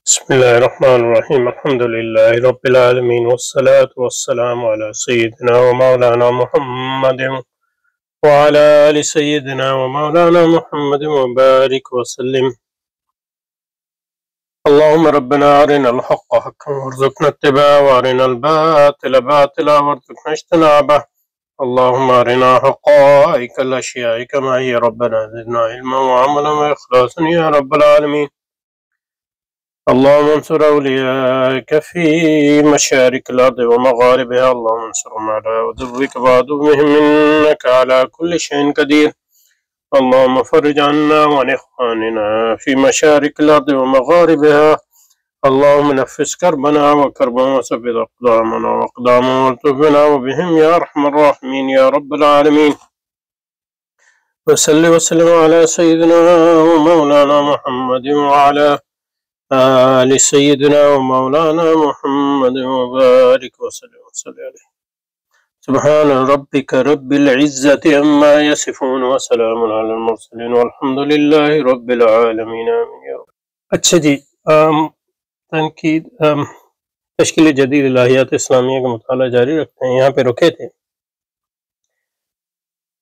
بسم الله الرحمن الرحيم الحمد لله رب العالمين والصلاة والسلام على سيدنا ومولانا محمد وعلى آل سيدنا ومولانا محمد وبارك وسلم. اللهم ربنا أرنا الحق حقا وارزقنا اتباعه وأرنا الباطل باطلا وارزقنا اجتنابه. اللهم أرنا حقائق الأشياء كما هي ربنا زدنا علما وعملا وإخلاصا يا رب العالمين. اللهم انصر أولياءك في مشارق الأرض ومغاربها. اللهم انصرهم على عدوك وعدوهم إنك على كل شيء قدير. اللهم فرج عنا وعن إخواننا في مشارق الأرض ومغاربها. اللهم نفس كربنا وكربهم وثبت أقدامنا وأقدامهم والطف بنا وبهم يا أرحم الراحمين يا رب العالمين. وصل وسلم على سيدنا ومولانا محمد وعلى آل سيدنا ومولانا محمد وبارك وسلم عليه. سبحان ربك رب العزة عما يصفون وسلام على المرسلين والحمد لله رب العالمين آمين یا رب. اچھا جی، تنقید تشکیل جدید الہیات اسلامیہ کا مطالعہ جاری رکھتے ہیں. یہاں پہ رکے تھے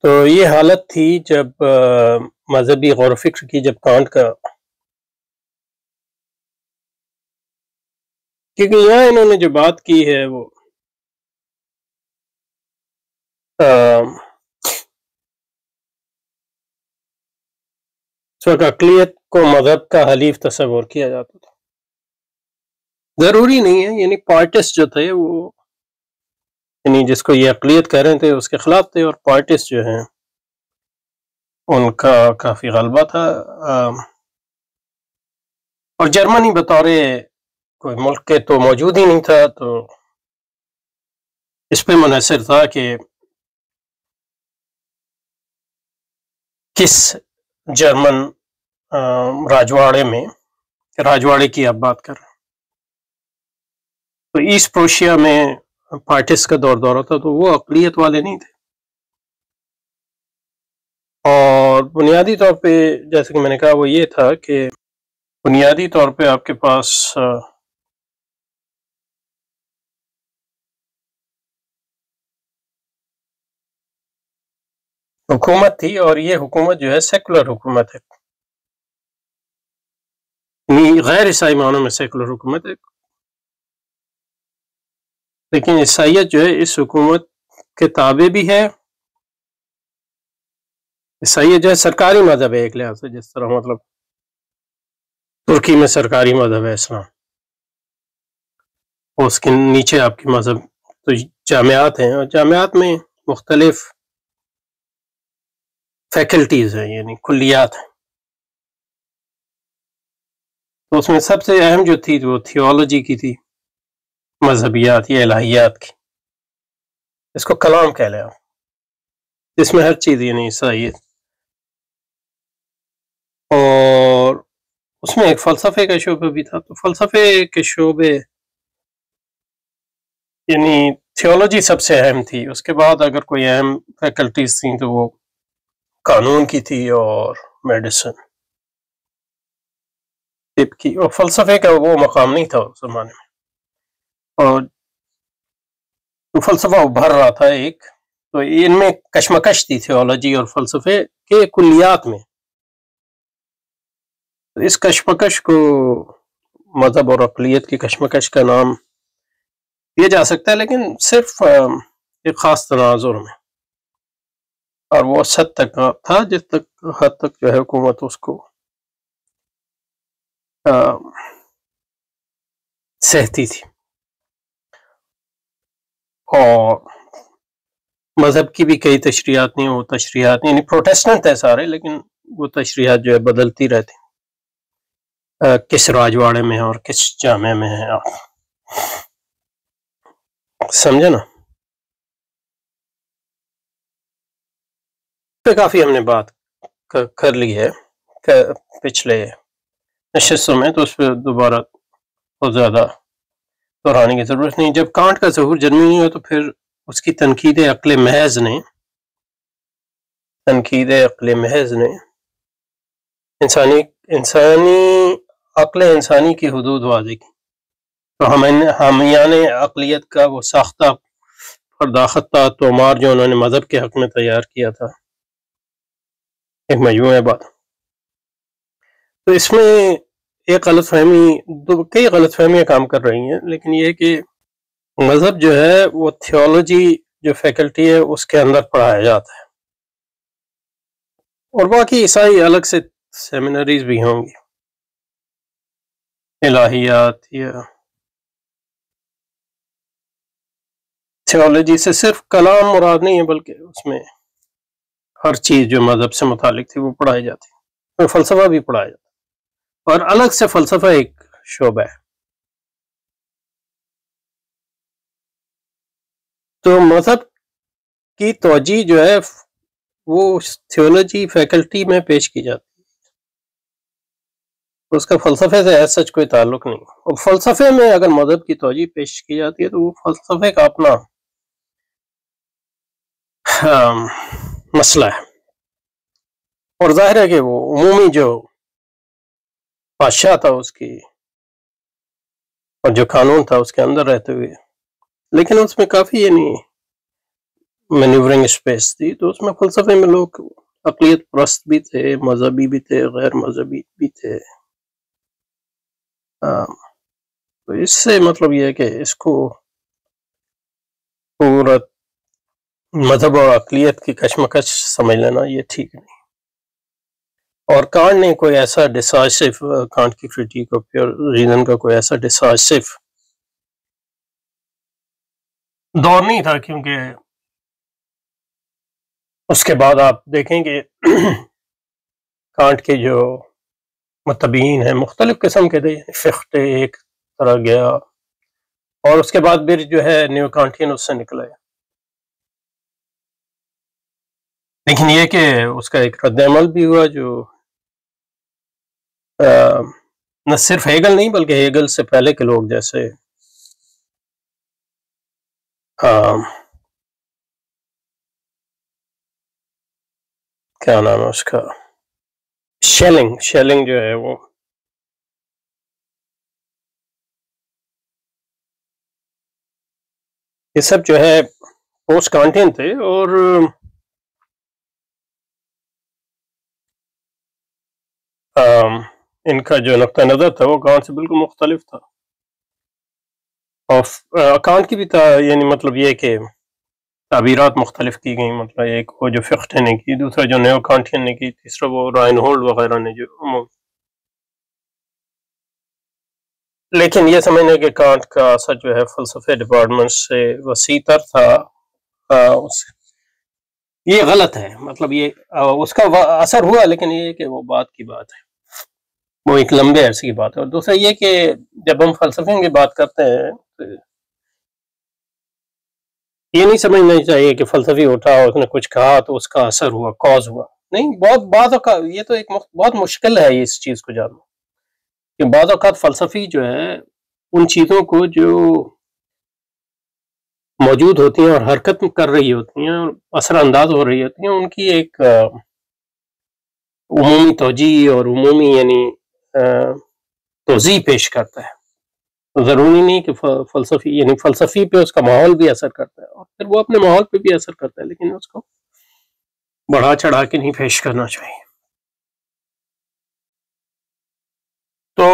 تو یہ حالت تھی جب مذہبی غور و فکر کی، جب کانٹ کا، کیونکہ یہاں انہوں نے جو بات کی ہے وہ اس وقت اقلیت کو مذہب کا حلیف تصور کیا جاتا تھا. ضروری نہیں ہے، یعنی پارٹسٹ جو تھے وہ، یعنی جس کو یہ اقلیت کہہ رہے تھے اس کے خلاف تھے، اور پارٹسٹ جو ہیں ان کا کافی غلبہ تھا. اور جرمنی بطور کوئی ملک کے تو موجود ہی نہیں تھا، تو اس پہ منحصر تھا کہ کس جرمن راجواڑے کی آپ بات کر رہے ہیں. تو ایسٹ پروشیا میں پارٹس کا دورہ تھا، تو وہ اقلیت والے نہیں تھے. اور بنیادی طور پہ جیسے کہ میں نے کہا وہ یہ تھا کہ بنیادی طور پہ آپ کے پاس حکومت تھی، اور یہ حکومت جو ہے سیکولر حکومت ہے، غیر عیسائی معنوں میں سیکولر حکومت ہے. لیکن عیسائیت جو ہے اس حکومت کے تابع بھی ہے. عیسائیت جو ہے سرکاری مذہب ہے ایک لحاظ سے، جس طرح مطلب ترکی میں سرکاری مذہب ہے اسلام، اور اس کے نیچے آپ کی مذہب تو جامعات ہیں، اور جامعات میں مختلف فیکلٹیز ہیں، یعنی کلیات ہیں. تو اس میں سب سے اہم جو تھی وہ تھیولوجی کی تھی، مذہبیات یا الہیات کی، اس کو کلام کہہ لیں آپ، جس میں ہر چیز یعنی عیسائیت. اور اس میں ایک فلسفے کا شعبہ بھی تھا. تو فلسفے کے شعبے یعنی تھیولوجی سب سے اہم تھی. اس کے بعد اگر کوئی اہم فیکلٹیز تھیں تو وہ قانون کی تھی اور میڈیسن طب کی. اور فلسفے کا وہ مقام نہیں تھا اس زمانے میں، اور فلسفہ ابھر رہا تھا ایک، تو ان میں کشمکش تھی تھیولوجی اور فلسفے کے کلیات میں. اس کشمکش کو مذہب اور اقلیت کی کشمکش کا نام دیا جا سکتا ہے، لیکن صرف ایک خاص تناظر میں، اور وہ اس حد تک تھا جس حد تک جو ہے حکومت اس کو سہتی تھی. اور مذہب کی بھی کئی تشریحات نہیں، وہ تشریحات یعنی پروٹیسٹنٹ ہے سارے، لیکن وہ تشریحات جو ہے بدلتی رہتی، کس راجواڑے میں ہے اور کس جامعہ میں ہے. آپ سمجھے نا؟ کافی ہم نے بات کر لی ہے پچھلے نشستوں میں، تو اس پہ دوبارہ بہت زیادہ دہرانے کی ضرورت نہیں. جب کانٹ کا ظہور جرمنی ہوا تو پھر اس کی تنقید عقل محض نے انسانی عقل انسانی کی حدود واضح کی، تو حامیان اقلیت کا وہ ساختہ پرداختہ تومار جو انہوں نے مذہب کے حق میں تیار کیا تھا، ایک مجموعہ بات. تو اس میں ایک غلط فہمی، کئی غلط فہمیاں کام کر رہی ہیں، لیکن یہ کہ مذہب جو ہے وہ تھیولوجی جو فیکلٹی ہے اس کے اندر پڑھایا جاتا ہے، اور باقی عیسائی الگ سے سیمینریز بھی ہوں گی، الہیات یا تھیولوجی سے صرف کلام مراد نہیں ہے، بلکہ اس میں ہر چیز جو مذہب سے متعلق تھی وہ پڑھائی جاتی ہے، فلسفہ بھی پڑھایا جاتا ہے، اور الگ سے فلسفہ ایک شعبہ ہے. تو مذہب کی توجہ جو ہے وہ تھیولوجی فیکلٹی میں پیش کی جاتی ہے، اس کا فلسفے سے ایسا سچ کوئی تعلق نہیں. اور فلسفے میں اگر مذہب کی توجہ پیش کی جاتی ہے تو وہ فلسفے کا اپنا مسئلہ ہے، اور ظاہر ہے کہ وہ عمومی جو بادشاہ تھا اس کی اور جو قانون تھا اس کے اندر رہتے ہوئے، لیکن اس میں کافی یعنی مینیورنگ اسپیس تھی، تو اس میں فلسفے میں لوگ اقلیت پرست بھی تھے، مذہبی بھی تھے، غیر مذہبی بھی تھے. تو اس سے مطلب یہ ہے کہ اس کو پورا مذہب اور اقلیت کی کشمکش سمجھ لینا یہ ٹھیک نہیں. اور کانٹ نے کوئی ایسا ڈیسائسو، کانٹ کی کرٹیک آف پیور ریزن کا کوئی ایسا ڈیسائسو دور نہیں تھا، کیونکہ اس کے بعد آپ دیکھیں کہ کانٹ کے جو متبعین ہیں مختلف قسم کے تھے، فیخٹے ایک طرح گیا، اور اس کے بعد پھر جو ہے نیو کانٹین اس سے نکلے. لیکن یہ کہ اس کا ایک رد عمل بھی ہوا جو نہ صرف ہیگل نہیں بلکہ ہیگل سے پہلے کے لوگ جیسے کیا نام ہے اس کا، شیلنگ جو ہے وہ یہ سب جو ہے پوسٹ کانٹین تھے، اور ان کا جو نقطہ نظر تھا وہ کانٹ سے بالکل مختلف تھا. اور کانٹ کی بھی یعنی مطلب یہ کہ تعبیرات مختلف کی گئیں، مطلب ایک وہ جو فیخٹے نے کی، دوسرا جو نیو کانٹین نے کی، تیسرا وہ رائن ہولڈ وغیرہ نے جو. لیکن یہ سمجھنے کہ کانٹ کا اثر جو ہے فلسفے ڈپارٹمنٹ سے وسیع تر تھا، یہ غلط ہے. مطلب یہ اس کا اثر ہوا، لیکن یہ کہ وہ بات کی بات ہے، وہ ایک لمبے عرصے کی بات ہے. اور دوسرا یہ کہ جب ہم فلسفے کی بات کرتے ہیں تو یہ نہیں سمجھنا چاہیے کہ فلسفی اٹھا اس نے کچھ کہا تو اس کا اثر ہوا، کاز ہوا. نہیں، بہت بعض اوقات یہ تو ایک بہت مشکل ہے اس چیز کو جاننا، کہ بعض اوقات فلسفی جو ہے ان چیزوں کو جو موجود ہوتی ہیں اور حرکت کر رہی ہوتی ہیں اور اثر انداز ہو رہی ہوتی ہیں، ان کی ایک عمومی توجیہ اور عمومی یعنی توضیح پیش کرتا ہے. ضروری نہیں کہ فلسفی یعنی فلسفی پہ اس کا ماحول بھی اثر کرتا ہے، اور پھر وہ اپنے ماحول پہ بھی اثر کرتا ہے، لیکن اس کو بڑھا چڑھا کے نہیں پیش کرنا چاہیے. تو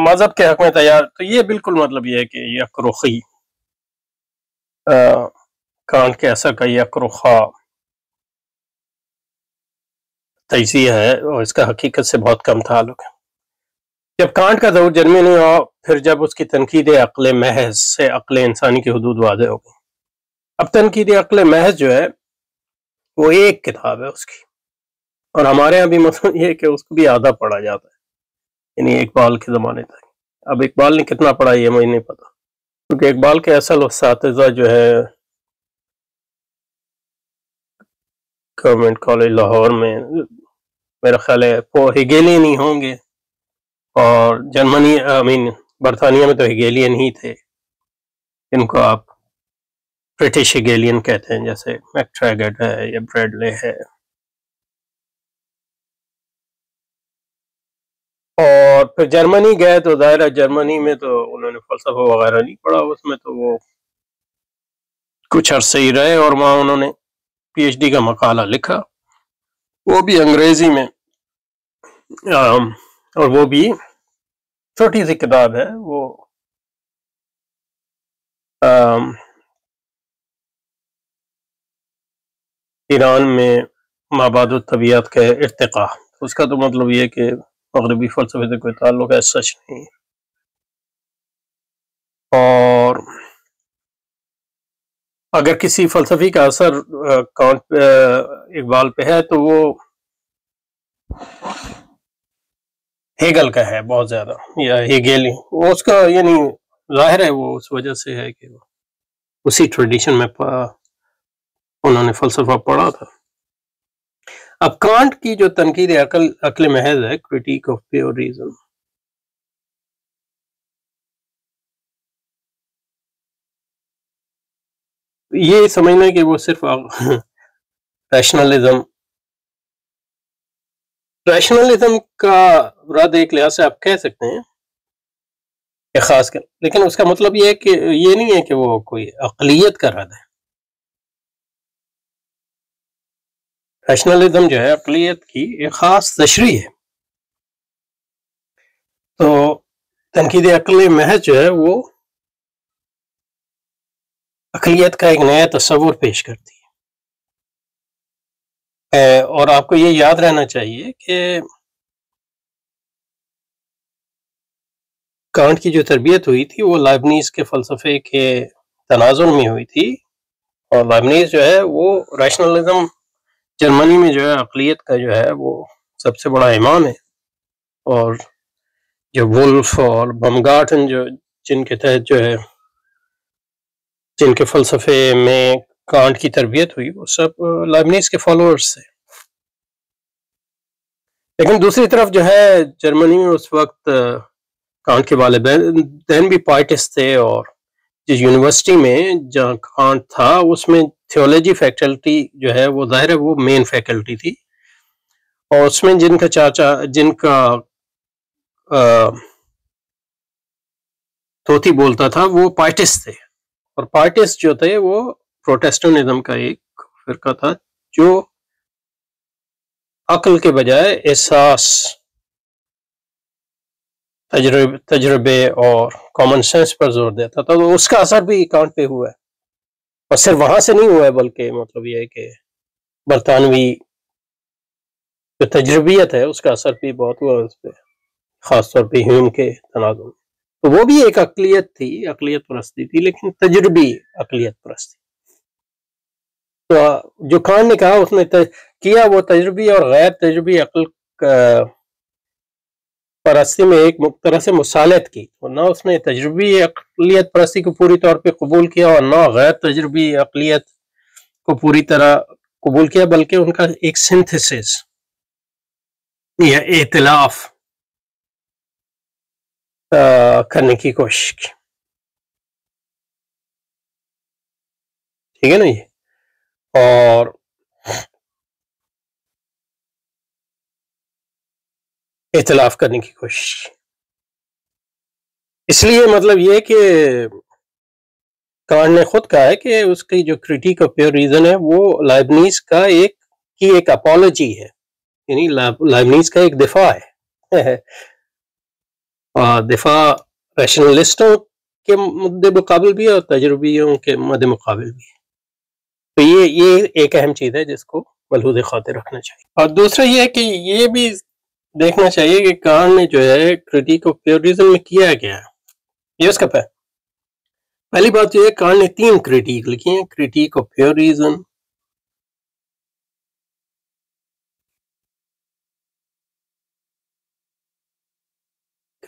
مذہب کے حق میں تیار، تو یہ بالکل مطلب یہ ہے کہ یک رخی کانٹ کے اثر کا یک رخا تجزیہ ہے، اور اس کا حقیقت سے بہت کم تعلق ہے. جب کانٹ کا ظہور جرمنی نہیں ہوا، پھر جب اس کی تنقید عقل محض سے عقل انسانی کی حدود واضح ہو گئی. اب تنقید عقل محض جو ہے وہ ایک کتاب ہے اس کی، اور ہمارے یہاں بھی مطلب یہ ہے کہ اس کو بھی آدھا پڑھا جاتا ہے، یعنی اقبال کے زمانے تک. اب اقبال نے کتنا پڑھا یہ مجھے نہیں پتا، کیونکہ اقبال کے اصل اساتذہ جو ہے گورنمنٹ کالج لاہور میں میرا خیال ہے وہ ہیگیلین ہی ہوں گے، اور جرمنی برطانیہ میں تو ہیگیلین ہی تھے، ان کو آپ برٹش ہیگیلین کہتے ہیں، جیسے میکٹریگٹ ہے یا بریڈلے ہے. اور پھر جرمنی گئے تو ظاہر ہے جرمنی میں تو انہوں نے فلسفہ وغیرہ نہیں پڑھا، اس میں تو وہ کچھ عرصے ہی رہے اور وہاں انہوں نے پی ایچ ڈی کا مقالہ لکھا، وہ بھی انگریزی میں، اور وہ بھی چھوٹی سی کتاب ہے، وہ ایران میں مابعد الطبیعت کا ارتقاء، اس کا تو مطلب یہ کہ مغربی فلسفے سے کوئی تعلق ہے سچ نہیں. اور اگر کسی فلسفی کا اثر اقبال پہ ہے تو وہ ہیگل کا ہے بہت زیادہ، یا ہیگیلی، وہ اس کا یعنی ظاہر ہے وہ اس وجہ سے ہے کہ اسی ٹریڈیشن میں انہوں نے فلسفہ پڑھا تھا. اب کانٹ کی جو تنقید عقل محض ہے، کرٹیک آف پیور ریزن، یہ سمجھنا کہ وہ صرف ریشنلزم کا رد ایک لحاظ سے آپ کہہ سکتے ہیں کہ خاص کر، لیکن اس کا مطلب یہ ہے کہ یہ نہیں ہے کہ وہ کوئی عقلیت کا رد ہے. ریشنلزم جو ہے عقلیت کی ایک خاص تشریح ہے. تو تنقید عقل محض جو ہے وہ عقلیت کا ایک نیا تصور پیش کرتی ہے. اور آپ کو یہ یاد رہنا چاہیے کہ کانٹ کی جو تربیت ہوئی تھی وہ لائبنیز کے فلسفے کے تناظر میں ہوئی تھی، اور لائبنیز جو ہے وہ ریشنلزم جرمنی میں جو ہے عقلیت کا جو ہے وہ سب سے بڑا امام ہے. اور جو وولف اور بمگارٹن جو جن کے تحت جو ہے جن کے فلسفے میں کانٹ کی تربیت ہوئی وہ سب لائبنیز کے فالوورز تھے. لیکن دوسری طرف جو ہے جرمنی میں اس وقت کانٹ کے والدین بھی پائٹسٹ تھے، اور جس یونیورسٹی میں جہاں کانٹ تھا اس میں تھیولوجی فیکلٹی جو ہے وہ ظاہر ہے وہ مین فیکلٹی تھی، اور اس میں جن کا توتی بولتا تھا وہ پائٹسٹ تھے، اور پائٹسٹ جو تھے وہ پروٹیسٹنٹزم کا ایک فرقہ تھا جو عقل کے بجائے احساس، تجربے اور کامن سینس پر زور دیتا تھا. تو اس کا اثر بھی کانٹ پہ ہوا ہے، اور صرف وہاں سے نہیں ہوا ہے بلکہ مطلب یہ ہے کہ برطانوی جو تجربیت ہے اس کا اثر بھی بہت ہوا اس پہ، خاص طور پہ ہیوم کے تناظر میں. تو وہ بھی ایک عقلیت تھی، عقلیت پرستی تھی، لیکن تجربی عقلیت پرستی. تو جو کانٹ نے کہا اس نے کیا وہ تجربی اور غیر تجربی عقل پرستی میں ایک طرح سے مصالحت کی، اور نہ اس نے تجربی عقلیت پرستی کو پوری طور پہ قبول کیا اور نہ غیر تجربی عقلیت کو پوری طرح قبول کیا، بلکہ ان کا ایک سنتھسس یا ائتلاف کرنے کی کوشش کی. ٹھیک ہے نا یہ، اور ائتلاف کرنے کی کوشش کی. اس لیے مطلب یہ کہ کانٹ نے خود کہا ہے کہ اس کی جو کرٹیک آف پیور ریزن ہے وہ لائبنیز کا ایک اپالوجی ہے، یعنی لائبنیز کا ایک دفاع ہے. دفاع ریشنلسٹوں کے مد مقابل بھی اور تجربیوں کے مد مقابل بھی. تو یہ ایک اہم چیز ہے جس کو ملحوظ خاطر رکھنا چاہیے. اور دوسرا یہ ہے کہ یہ بھی دیکھنا چاہیے کہ کانٹ نے جو ہے کرٹیک آف پیور ریزن میں کیا گیا ہے. یہ اس کا پہلی بات یہ ہے کانٹ نے 3 کرٹیک لکھی ہیں: critique of pure reason,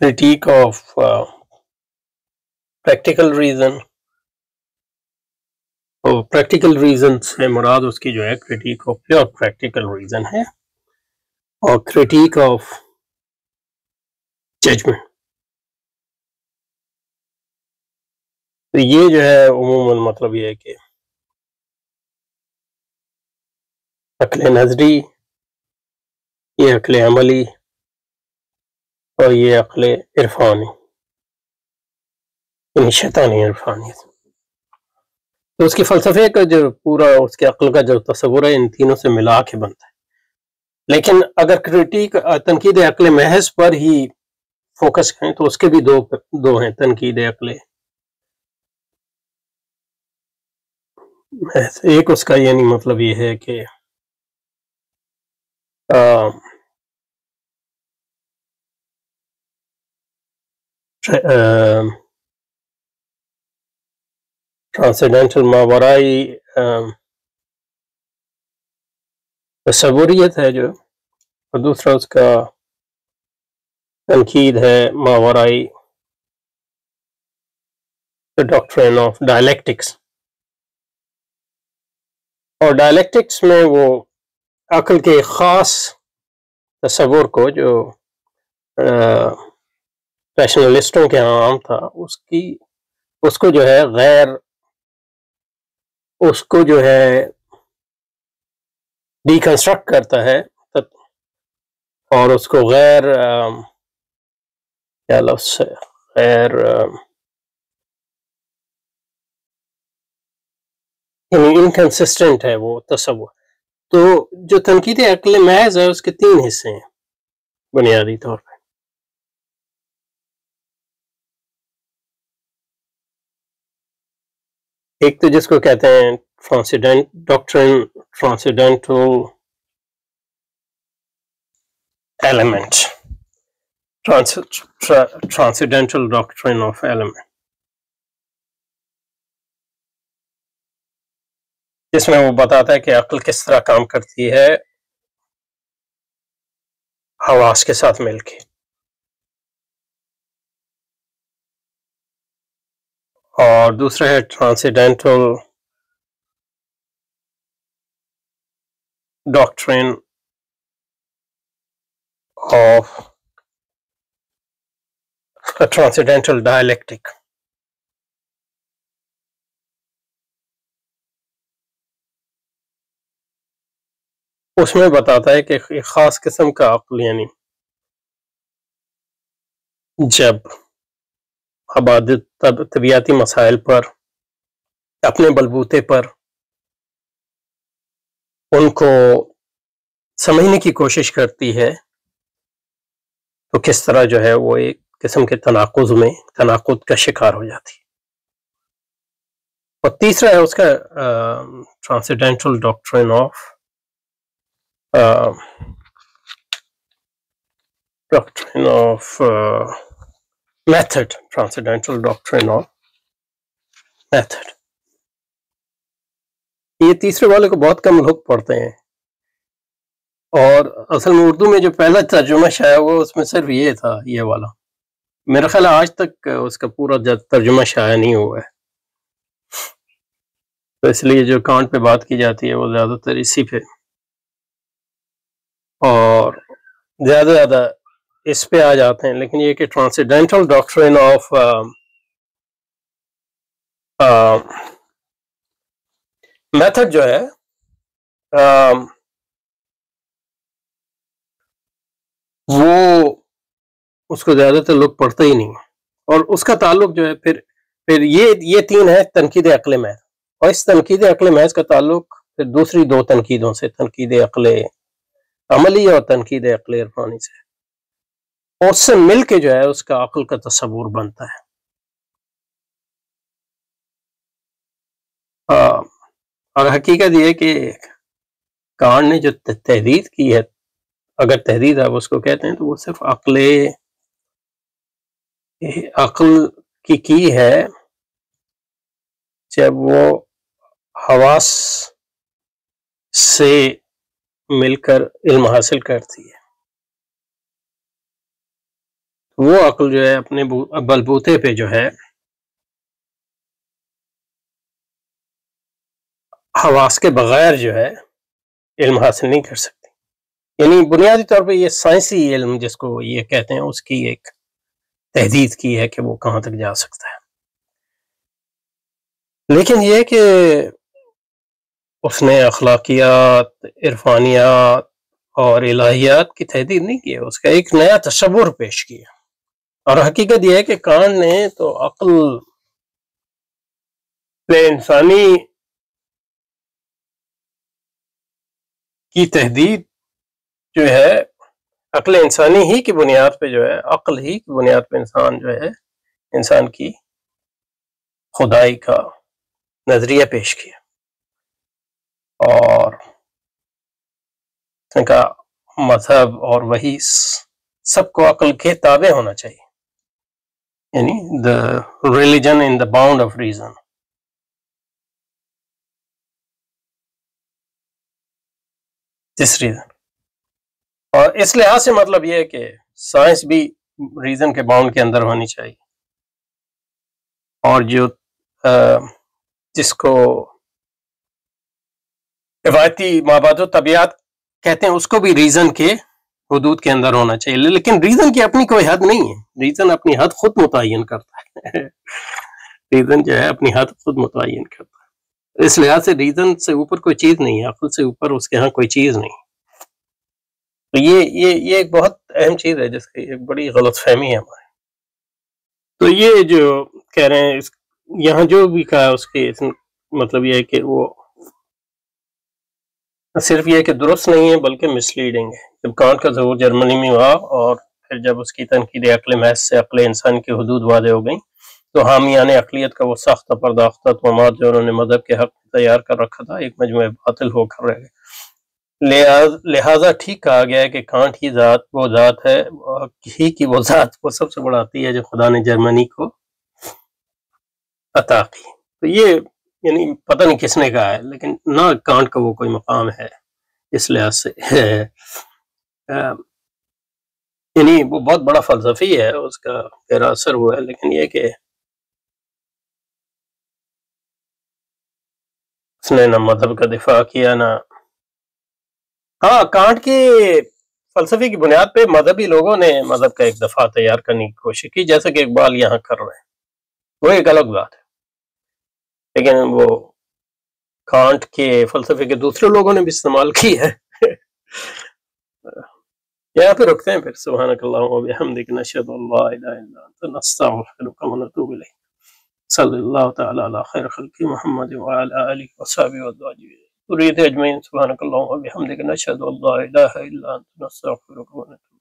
critique of practical reason, اور پریکٹیکل ریزن سے مراد اس کی جو ہے critique of pure practical reason ہے، اور کرٹیک آف ججمنٹ. تو یہ جو ہے عموماً مطلب یہ ہے کہ عقل نظری، یہ عقل عملی اور یہ عقل عرفانی یعنی شیطانی عرفانیت. تو اس کے فلسفے کا جو پورا اس کے عقل کا جو تصور ہے ان تینوں سے ملا کے بنتا ہے. لیکن اگر کرٹیک تنقید عقل محض پر ہی فوکس کریں تو اس کے بھی دو ہیں تنقید عقل محض. ایک اس کا یعنی مطلب یہ ہے کہ ٹرانسینڈنٹل ماورائی تصوریت ہے جو، اور دوسرا اس کا تنقید ہے ماورائی ڈاکٹرین آف ڈائلیکٹکس. اور ڈائلیکٹکس میں وہ عقل کے خاص تصور کو جو ریشنلسٹوں کے ہاں عام تھا اس کو جو ہے اس کو جو ہے ڈیکنسٹرکٹ کرتا ہے اور اس کو کیا لفظ ہے یعنی انکنسسٹنٹ ہے وہ تصور. تو جو تنقید عقل محض ہے اس کے 3 حصے ہیں بنیادی طور پہ. ایک تو جس کو کہتے ہیں ڈاکٹرن ٹرانسینڈنٹل ایلیمنٹ، ٹرانسینڈنٹل ڈاکٹرن آف ایلیمنٹ، جس میں وہ بتاتا ہے کہ عقل کس طرح کام کرتی ہے حواس کے ساتھ مل کے. اور دوسرا ہے ٹرانسینڈنٹل ڈاکٹرن آف ٹرانسینڈنٹل ڈائلیکٹک. اس میں بتاتا ہے کہ ایک خاص قسم کا عقل یعنی جب طبیعتی مسائل پر اپنے بلبوتے پر ان کو سمجھنے کی کوشش کرتی ہے تو کس طرح جو ہے وہ ایک قسم کے تناقض کا شکار ہو جاتی ہے. اور تیسرا ہے اس کا ٹرانسینڈنٹل ڈاکٹرن آف میتھڈ، ٹرانسینڈنٹل ڈاکٹرن آف میتھڈ. یہ تیسرے والے کو بہت کم لوگ پڑھتے ہیں، اور اصل میں اردو میں جو پہلا ترجمہ شائع ہوا اس میں صرف یہ تھا، یہ والا. میرا خیال ہے آج تک اس کا پورا ترجمہ شائع نہیں ہوا ہے. تو اس لیے جو کانٹ پہ بات کی جاتی ہے وہ زیادہ تر اسی پہ، اور زیادہ اس پہ آ جاتے ہیں. لیکن یہ کہ ٹرانسینڈنٹل ڈاکٹرن آف میتھڈ جو ہے وہ اس کو زیادہ تر لوگ پڑھتے ہی نہیں. اور اس کا تعلق جو ہے پھر یہ 3 ہے تنقید عقل محض، اور اس تنقید عقل محض کا تعلق پھر دوسری 2 تنقیدوں سے، تنقید عقل عملی اور تنقید عقل عرفانی سے. اور اس سے مل کے جو ہے اس کا عقل کا تصور بنتا ہے. اور حقیقت یہ کہ کانٹ نے جو تحدید کی ہے، اگر تحدید آپ اس کو کہتے ہیں، تو وہ صرف عقل کی ہے جب وہ حواس سے مل کر علم حاصل کرتی ہے. وہ عقل جو ہے اپنے بلبوتے پہ جو ہے حواس کے بغیر جو ہے علم حاصل نہیں کر سکتی. یعنی بنیادی طور پہ یہ سائنسی علم جس کو یہ کہتے ہیں اس کی ایک تحدید کی ہے کہ وہ کہاں تک جا سکتا ہے. لیکن یہ کہ اس نے اخلاقیات، عرفانیات اور الہیات کی تحدید نہیں کی، اس کا ایک نیا تصور پیش کیا. اور حقیقت یہ ہے کہ کانٹ نے تو عقل انسانی کی تحدید جو ہے عقل انسانی ہی کی بنیاد پہ جو ہے، عقل ہی کی بنیاد پہ انسان جو ہے انسان کی خدائی کا نظریہ پیش کیا، اور ان کا مذہب اور وہی سب کو عقل کے تابع ہونا چاہیے، یعنی the religion in the bound of reason. this reason اور اس لحاظ سے مطلب یہ ہے کہ سائنس بھی ریزن کے باؤنڈ کے اندر ہونی چاہیے، اور جو جس کو روایتی مابعد و طبیعت کہتے ہیں اس کو بھی ریزن کے حدود کے اندر ہونا چاہیے، لیکن ریزن کی اپنی کوئی حد نہیں ہے، ریزن اپنی حد خود متعین کرتا ہے ریزن جو ہے اپنی حد خود متعین کرتا ہے، اس لحاظ سے ریزن سے اوپر کوئی چیز نہیں ہے، عقل سے اوپر اس کے ہاں کوئی چیز نہیں. تو یہ ایک بہت اہم چیز ہے جس کی ایک بڑی غلط فہمی ہے ہماری. تو یہ جو کہہ رہے ہیں یہاں جو بھی کہا اس کے مطلب یہ ہے کہ وہ صرف یہ کہ درست نہیں ہے بلکہ مس لیڈنگ ہے. جب کانٹ کا ظہور جرمنی میں ہوا اور پھر جب اس کی تنقید عقل محض سے عقل انسان کی حدود واضح ہو گئیں تو حامیان اقلیت کا وہ سخت پرداختہ توہمات جو انہوں نے مذہب کے حق میں تیار کر رکھا تھا ایک مجموعہ باطل ہو کر رہ گئے. لہٰذا ٹھیک کہا گیا ہے کہ کانٹ کی ذات وہ ذات ہے ہی کی وہ ذات وہ سب سے بڑھاتی ہے جو خدا نے جرمنی کو عطا کی. تو یہ یعنی پتہ نہیں کس نے کہا ہے، لیکن نہ کانٹ کا وہ کوئی مقام ہے اس لحاظ سے یعنی وہ بہت بڑا فلسفی ہے، اس کا گہرا اثر ہوا ہے، لیکن یہ کہ اس نے نہ مذہب کا دفاع کیا نہ ہاں کانٹ کی فلسفے کی بنیاد پہ مذہبی لوگوں نے مذہب کا ایک دفعہ تیار کرنے کی کوشش کی، جیسا کہ اقبال یہاں کر رہے ہیں، وہ ایک الگ بات ہے. لیکن وہ کانٹ کے فلسفے کے دوسرے لوگوں نے بھی استعمال کی ہے. یہاں پہ رکھتے ہیں پھر. سبحانک اللہم و بحمدک نشہد ان لا الہ الا انت نستغفرک و نتوب الیک. صلی اللہ تعالی علی خیر خلق محمد وعلی آلہ وصحبہ وازواجہ ذریۃ اجمعین. سبحانک اللہم و بحمدک نشہد ان لا الہ الا انت نستغفرک و نتوب